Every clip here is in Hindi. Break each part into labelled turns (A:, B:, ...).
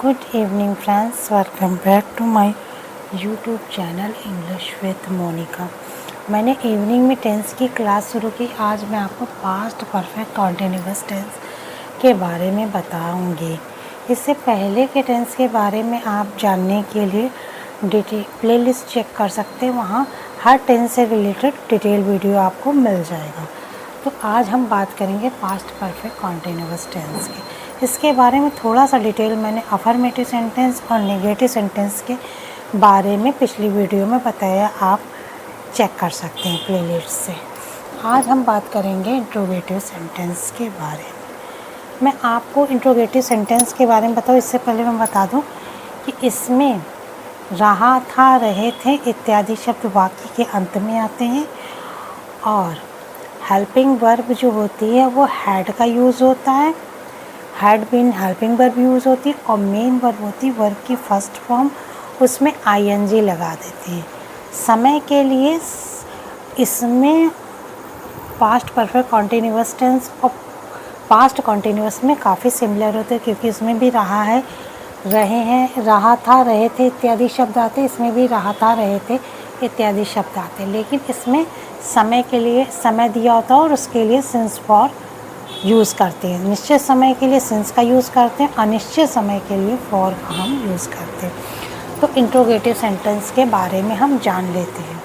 A: Good evening friends, welcome back to my YouTube channel English with Monika. मैंने इवनिंग में टेंस की क्लास शुरू की। आज मैं आपको पास्ट परफेक्ट कॉन्टिन्यूअस टेंस के बारे में बताऊंगी। इससे पहले के टेंस के बारे में आप जानने के लिए प्लेलिस्ट चेक कर सकते हैं। वहाँ हर टेंस से रिलेटेड डिटेल वीडियो आपको मिल जाएगा। तो आज हम बात करेंगे पास्ट परफेक्ट कॉन्टिन्यूअस टेंस की। इसके बारे में थोड़ा सा डिटेल मैंने अफर्मेटिव सेंटेंस और नेगेटिव सेंटेंस के बारे में पिछली वीडियो में बताया, आप चेक कर सकते हैं प्लेलिस्ट से। आज हम बात करेंगे इंट्रोगेटिव सेंटेंस के बारे में। मैं आपको इंट्रोगेटिव सेंटेंस के बारे में बताऊँ इससे पहले मैं बता दूँ कि इसमें रहा था, रहे थे इत्यादि शब्द वाक्य के अंत में आते हैं और हेल्पिंग वर्ब जो होती है वो हैड का यूज़ होता है। Had been helping verb use होती है और मेन वर्ब होती है वर्ब की फर्स्ट फॉर्म, उसमें आईएनजी लगा देते हैं। समय के लिए इसमें पास्ट परफेक्ट कॉन्टिन्यूअस टेंस और पास्ट कॉन्टिन्यूअस में काफ़ी सिमिलर होते हैं, क्योंकि इसमें भी रहा है, रहे हैं, रहा था, रहे थे इत्यादि शब्द आते हैं। इसमें भी रहा था, रहे थे इत्यादि शब्द आते हैं, लेकिन इसमें समय के लिए समय दिया होता है और उसके लिए सिंस फॉर यूज़ करते हैं। निश्चित समय के लिए सिंस का यूज़ करते हैं, अनिश्चित समय के लिए फॉर का हम यूज़ करते हैं। तो इंट्रोगेटिव सेंटेंस के बारे में हम जान लेते हैं।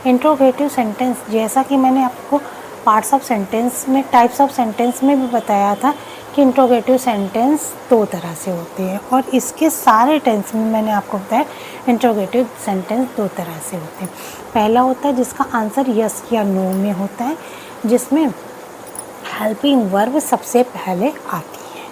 A: इंट्रोगेटिव सेंटेंस, जैसा कि मैंने आपको पार्ट्स ऑफ सेंटेंस में, टाइप्स ऑफ सेंटेंस में भी बताया था कि इंट्रोगेटिव सेंटेंस दो तरह से होते हैं और इसके सारे टेंस में मैंने आपको बताया इंट्रोगेटिव सेंटेंस दो तरह से होते हैं। पहला होता है जिसका आंसर यस या नो में होता है, जिसमें हेल्पिंग वर्ब सबसे पहले आती है।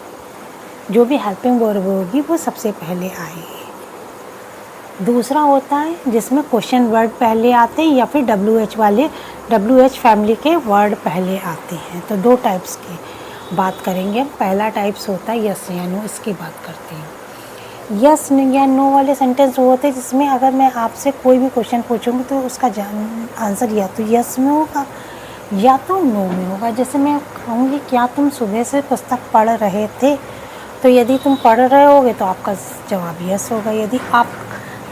A: जो भी हेल्पिंग वर्ब होगी वो सबसे पहले आएगी। दूसरा होता है जिसमें क्वेश्चन वर्ड पहले आते हैं या फिर WH फैमिली के वर्ड पहले आते हैं। तो दो टाइप्स की बात करेंगे। पहला टाइप्स होता है यस या नो, इसकी बात करते हैं। यस या नो वाले सेंटेंस वो होते हैं जिसमें अगर मैं आपसे कोई भी क्वेश्चन पूछूंगी तो उसका आंसर या तो यस में होगा या तो नो में होगा। जैसे मैं कहूँगी क्या तुम सुबह से पुस्तक पढ़ रहे थे, तो यदि तुम पढ़ रहे होगे तो आपका जवाब यस होगा, यदि आप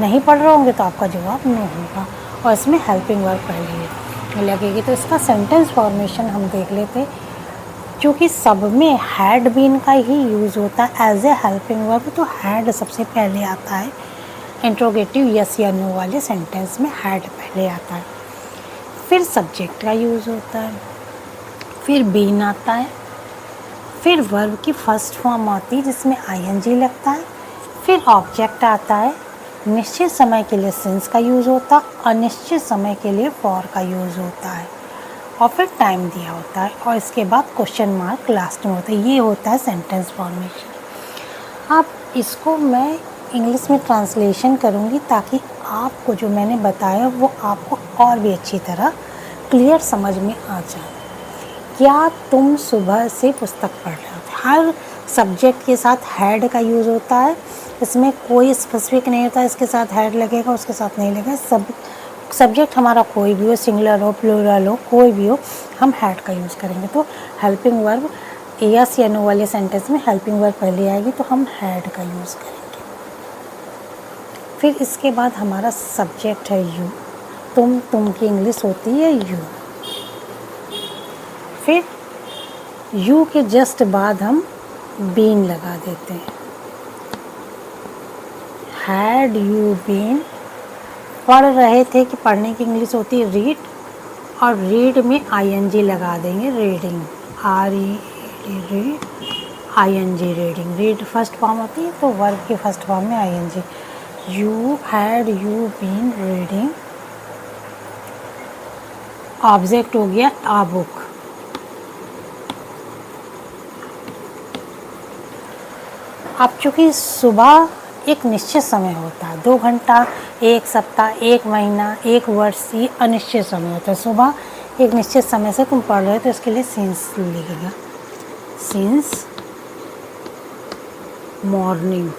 A: नहीं पढ़ रहे होंगे तो आपका जवाब नो होगा और इसमें हेल्पिंग वर्ब पहले लगेगी। तो इसका सेंटेंस फॉर्मेशन हम देख लेते। क्योंकि सब में हैड बीन का ही यूज़ होता है एज ए हेल्पिंग वर्ब, तो हैड सबसे पहले आता है। इंट्रोगेटिव यस या नो वाले सेंटेंस में हैड पहले आता है, फिर सब्जेक्ट का यूज़ होता है, फिर बीन आता है, फिर वर्ब की फर्स्ट फॉर्म आती है जिसमें आईएनजी लगता है, फिर ऑब्जेक्ट आता है। निश्चित समय के लिए सिंस का यूज़ होता है, अनिश्चित समय के लिए फॉर का यूज़ होता है और फिर टाइम दिया होता है और इसके बाद क्वेश्चन मार्क लास्ट में होता है। ये होता है सेंटेंस फॉर्मेशन। अब इसको मैं इंग्लिश में ट्रांसलेशन करूँगी ताकि आपको जो मैंने बताया वो आपको और भी अच्छी तरह क्लियर समझ में आ जाए। क्या तुम सुबह से पुस्तक पढ़ रहे हो? हर सब्जेक्ट के साथ हैड का यूज़ होता है। इसमें कोई स्पेसिफिक नहीं होता इसके साथ हैड लगेगा, उसके साथ नहीं लगेगा। सब्जेक्ट हमारा कोई भी हो, सिंगुलर हो, प्लूरल हो, कोई भी हो, हम हैड का यूज़ करेंगे। तो हेल्पिंग वर्ब यस या नो वाले सेंटेंस में हेल्पिंग वर्ब पहले आएगी तो हम हैड का यूज़ करेंगे। फिर इसके बाद हमारा सब्जेक्ट है यू। तुम की इंग्लिश होती है यू। फिर यू के जस्ट बाद हम बीन लगा देते हैं। हैड यू बीन, पढ़ रहे थे कि पढ़ने की इंग्लिश होती है रीड और रीड में आईएनजी लगा देंगे, reading, read, ING reading. Read first form होती है तो वर्ब की फर्स्ट फॉर्म में ING. Had you been reading, object हो गया आ बुक। अब चूँकि सुबह एक निश्चित समय होता है, 2 घंटा, 1 सप्ताह, 1 महीना, 1 वर्ष, ये अनिश्चित समय होता है। सुबह एक निश्चित समय से तुम पढ़ रहे हो तो इसके लिए सिंस लिखेगा, since morning.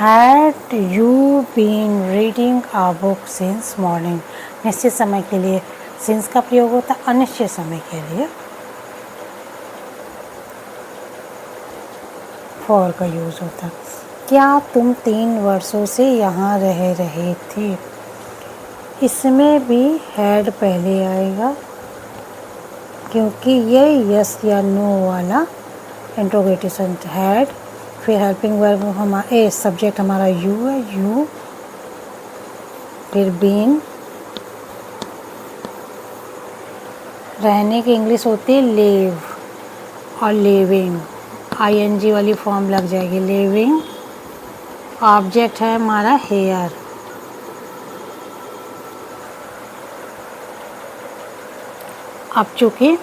A: Had you been reading a book since morning. निश्चित समय के लिए सिंस का प्रयोग होता है, अनिश्चित समय के लिए फॉर का यूज़ होता है। क्या तुम 3 वर्षों से यहाँ रह रहे थे? इसमें भी हैड पहले आएगा क्योंकि ये यस या नो वाला इंट्रोगेटिव हैड, फिर हेल्पिंग वर्ब हमारा सब्जेक्ट हमारा यू है, यू, फिर बीन। रहने की इंग्लिश होती है लिव और लिविंग, आईएनजी वाली फॉर्म लग जाएगी लिविंग। ऑब्जेक्ट है हमारा हेयर। अब चूँकि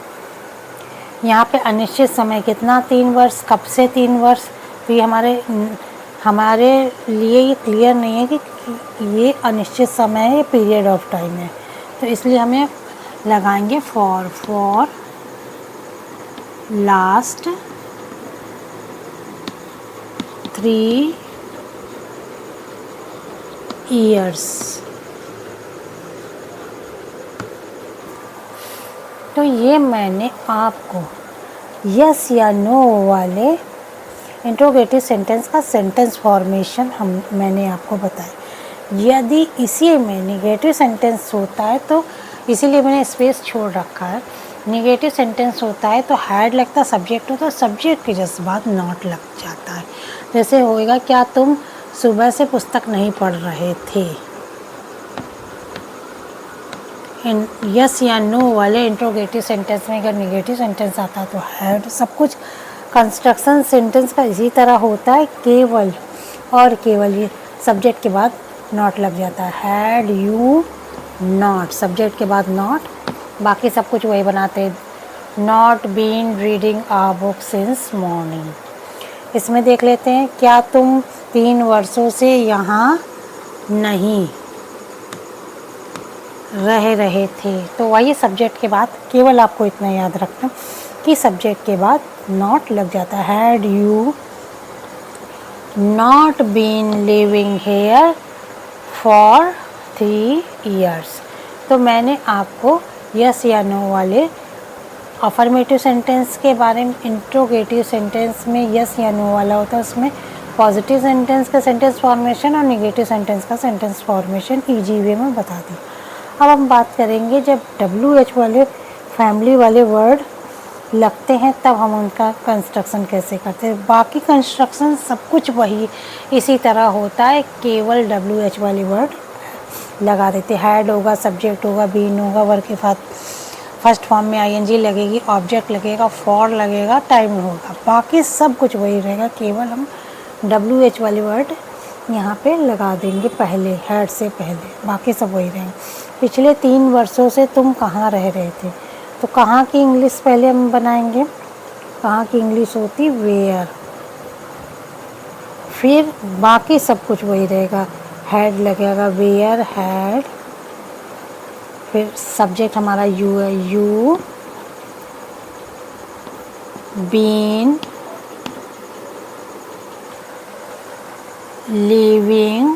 A: यहाँ पे अनिश्चित समय कितना 3 वर्ष, कब से 3 वर्ष, तो ये हमारे लिए ये क्लियर नहीं है कि ये अनिश्चित समय है, पीरियड ऑफ टाइम है, तो इसलिए हमें लगाएंगे फॉर लास्ट 3 years। तो ये मैंने आपको यस या नो वाले इंट्रोगेटिव सेंटेंस का सेंटेंस फॉर्मेशन मैंने आपको बताया। यदि इसी में निगेटिव सेंटेंस होता है तो इसीलिए मैंने स्पेस छोड़ रखा है। निगेटिव सेंटेंस होता है तो हैड लगता, सब्जेक्ट होता है, सब्जेक्ट के जस्ट बाद नॉट लग जाता है। जैसे होएगा, क्या तुम सुबह से पुस्तक नहीं पढ़ रहे थे? यस या नो वाले इंट्रोगेटिव सेंटेंस में अगर निगेटिव सेंटेंस आता है तो हैड। सब कुछ कंस्ट्रक्शन सेंटेंस का इसी तरह होता है, केवल और केवल ये सब्जेक्ट के बाद नॉट लग जाता है। हैड यू नॉट, सब्जेक्ट के बाद नॉट, बाकी सब कुछ वही बनाते हैं। Not been reading a book since morning. इसमें देख लेते हैं, क्या तुम 3 वर्षों से यहाँ नहीं रह रहे थे? तो वही सब्जेक्ट के बाद, केवल आपको इतना याद रखना कि सब्जेक्ट के बाद नॉट लग जाता है। Had you not been living here for 3 years। तो मैंने आपको यस या नो वाले अफर्मेटिव सेंटेंस के बारे में, इंट्रोगेटिव सेंटेंस में यस या नो वाला होता है, उसमें पॉजिटिव सेंटेंस का सेंटेंस फॉर्मेशन और नेगेटिव सेंटेंस का सेंटेंस फॉर्मेशन ईजी वे में बता दी। अब हम बात करेंगे जब WH वाले फैमिली वाले वर्ड लगते हैं तब हम उनका कंस्ट्रक्शन कैसे करते हैं। बाकी कंस्ट्रक्शन सब कुछ वही इसी तरह होता है, केवल WH वाले वर्ड लगा देते। हैड होगा, सब्जेक्ट होगा, बीन होगा, वर्ब के साथ फर्स्ट फॉर्म में ING लगेगी, ऑब्जेक्ट लगेगा, फॉर लगेगा, टाइम होगा, बाकी सब कुछ वही रहेगा, केवल हम WH वाले वर्ड यहाँ पे लगा देंगे पहले, हैड से पहले, बाकी सब वही रहेंगे। पिछले 3 वर्षों से तुम कहाँ रह रहे थे? तो कहाँ की इंग्लिश पहले हम बनाएंगे, कहाँ की इंग्लिश होती वेयर, फिर बाकी सब कुछ वही रहेगा। हैड लगेगा, वेयर हैड, फिर सब्जेक्ट हमारा यू है, यू, बीन लिविंग,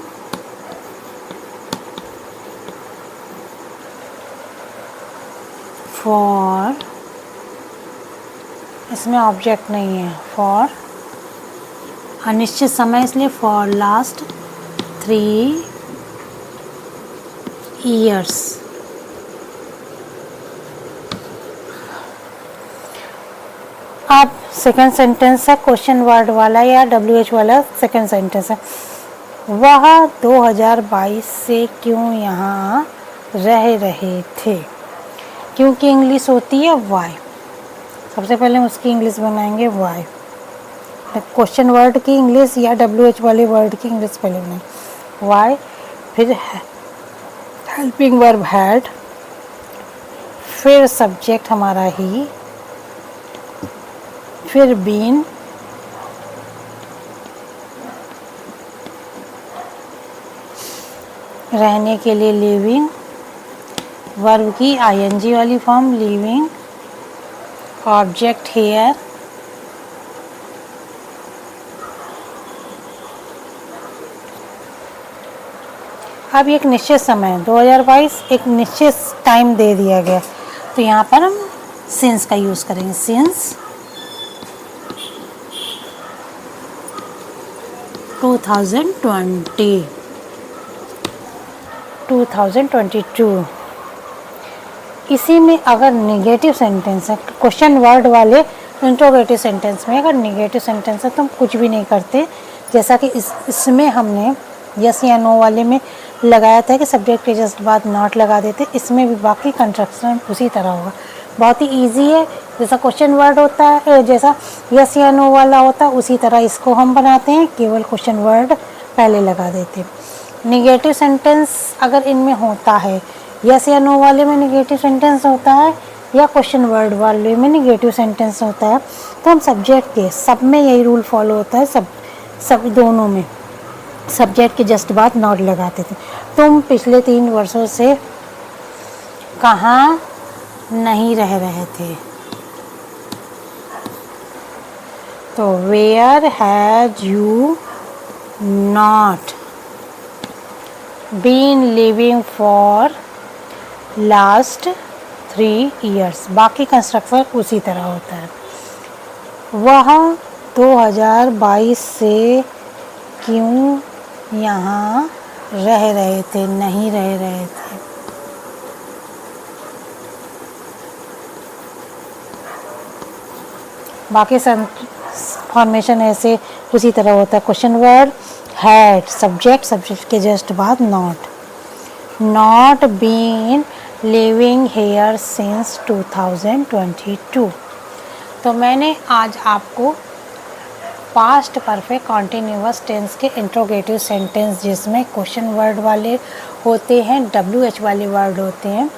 A: फॉर, इसमें ऑब्जेक्ट नहीं है, फॉर अनिश्चित समय इसलिए फॉर लास्ट 3 years। अब सेकंड सेंटेंस है क्वेश्चन वर्ड वाला या WH वाला सेकंड सेंटेंस है। वह 2022 से क्यों यहाँ रह रहे थे? क्योंकि इंग्लिश होती है वाई, सबसे पहले हम उसकी इंग्लिश बनाएंगे वाई। क्वेश्चन वर्ड की इंग्लिश या WH वाले वर्ड की इंग्लिश पहले बनाएंगे वाई, फिर हेल्पिंग वर्ब हैड, फिर सब्जेक्ट हमारा ही, फिर बीन, रहने के लिए लिविंग, वर्ब की ING वाली फॉर्म लिविंग, ऑब्जेक्ट हेयर, अब एक निश्चित समय 2022 एक निश्चित टाइम दे दिया गया, तो यहाँ पर हम सिंस का यूज़ करेंगे। सिंस 2020 2022। इसी में अगर निगेटिव सेंटेंस है, क्वेश्चन वर्ड वाले इंट्रोगेटिव सेंटेंस में अगर निगेटिव सेंटेंस है तो हम कुछ भी नहीं करते। जैसा कि इसमें हमने यस या नो वाले में लगाया था कि सब्जेक्ट के जस्ट बाद नॉट लगा देते, इसमें भी बाकी कंस्ट्रक्शन उसी तरह होगा। बहुत ही इजी है, जैसा क्वेश्चन वर्ड होता है, जैसा यस या नो वाला होता है, उसी तरह इसको हम बनाते हैं, केवल क्वेश्चन वर्ड पहले लगा देते हैं। निगेटिव सेंटेंस अगर इनमें होता है, यस या नो वाले में निगेटिव सेंटेंस होता है या क्वेश्चन वर्ड वाले में निगेटिव सेंटेंस होता है, तो हम सब्जेक्ट के सब में यही रूल फॉलो होता है, सब दोनों में सब्जेक्ट के जस्ट बाद नॉट लगाते थे। तुम पिछले 3 वर्षों से कहाँ नहीं रह रहे थे, तो where has you not been living for last 3 years। बाकी कंस्ट्रक्शन उसी तरह होता है। वह 2022 से क्यों यहाँ रह रहे थे, नहीं रह रहे थे। बाकी फॉर्मेशन ऐसे उसी तरह होता है। क्वेश्चन वर्ड हैड, सब्जेक्ट के जस्ट बाद not been living here since 2022। तो मैंने आज आपको पास्ट परफेक्ट कॉन्टिन्यूअस टेंस के इंट्रोगेटिव सेंटेंस, जिसमें क्वेश्चन वर्ड वाले होते हैं, WH वाले वर्ड होते हैं,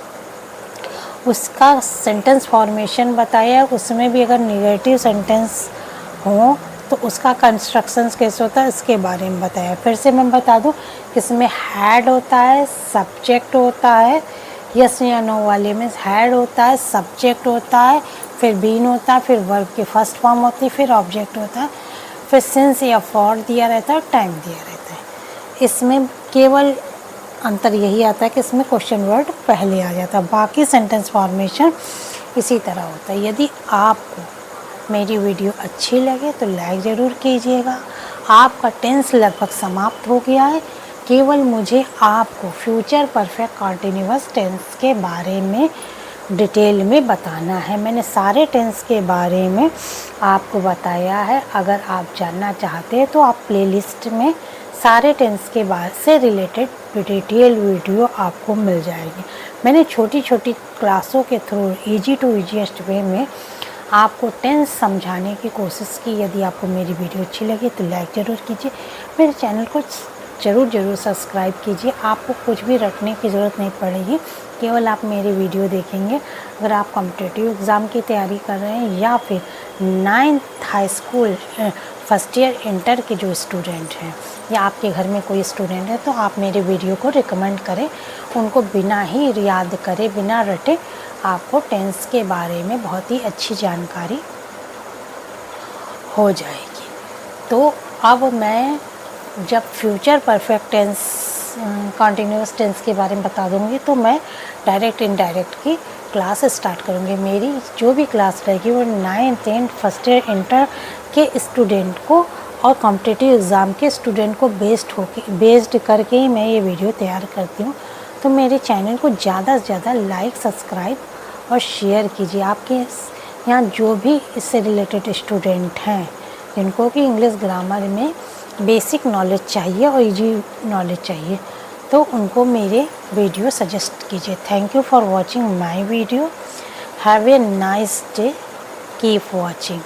A: उसका सेंटेंस फॉर्मेशन बताया। उसमें भी अगर निगेटिव सेंटेंस हो तो उसका कंस्ट्रक्शंस कैसे होता है इसके बारे में बताया। फिर से मैं बता दूं, इसमें हैड होता है, सब्जेक्ट होता है, यस या नो वाले में हैड होता है, सब्जेक्ट होता है, फिर बीन होता है, फिर वर्ब की फर्स्ट फॉर्म होती है, फिर ऑब्जेक्ट होता है, फिर सिंस या फॉर दिया रहता है, टाइम दिया रहता है। इसमें केवल अंतर यही आता है कि इसमें क्वेश्चन वर्ड पहले आ जाता है, बाकी सेंटेंस फॉर्मेशन इसी तरह होता है। यदि आपको मेरी वीडियो अच्छी लगे तो लाइक ज़रूर कीजिएगा। आपका टेंस लगभग समाप्त हो गया है, केवल मुझे आपको फ्यूचर परफेक्ट कॉन्टिन्यूअस टेंस के बारे में डिटेल में बताना है। मैंने सारे टेंस के बारे में आपको बताया है। अगर आप जानना चाहते हैं तो आप प्लेलिस्ट में सारे टेंस के बाद से रिलेटेड डिटेल वीडियो आपको मिल जाएगी। मैंने छोटी छोटी क्लासों के through easy to easiest way में आपको टेंस समझाने की कोशिश की। यदि आपको मेरी वीडियो अच्छी लगी तो लाइक ज़रूर कीजिए, मेरे चैनल को ज़रूर सब्सक्राइब कीजिए। आपको कुछ भी रटने की ज़रूरत नहीं पड़ेगी, केवल आप मेरी वीडियो देखेंगे। अगर आप कॉम्पिटिटिव एग्ज़ाम की तैयारी कर रहे हैं या फिर 9th high school first year inter के जो स्टूडेंट हैं या आपके घर में कोई स्टूडेंट है, तो आप मेरे वीडियो को रिकमेंड करें। उनको बिना ही याद करे, बिना रटे, आपको टेंस के बारे में बहुत ही अच्छी जानकारी हो जाएगी। तो अब मैं जब future perfect tense continuous tense के बारे में बता दूंगी तो मैं डायरेक्ट इनडायरेक्ट की क्लास स्टार्ट करूंगी। मेरी जो भी क्लास रहेगी वो 9th 10th first year inter के स्टूडेंट को और कॉम्पिटिटिव एग्ज़ाम के स्टूडेंट को बेस्ड करके ही मैं ये वीडियो तैयार करती हूँ। तो मेरे चैनल को ज़्यादा से ज़्यादा लाइक, सब्सक्राइब और शेयर कीजिए। आपके यहाँ जो भी इससे रिलेटेड स्टूडेंट हैं जिनको कि इंग्लिश ग्रामर में बेसिक नॉलेज चाहिए और इजी नॉलेज चाहिए, तो उनको मेरे वीडियो सजेस्ट कीजिए। Thank you for watching my video. Have a nice day, keep watching.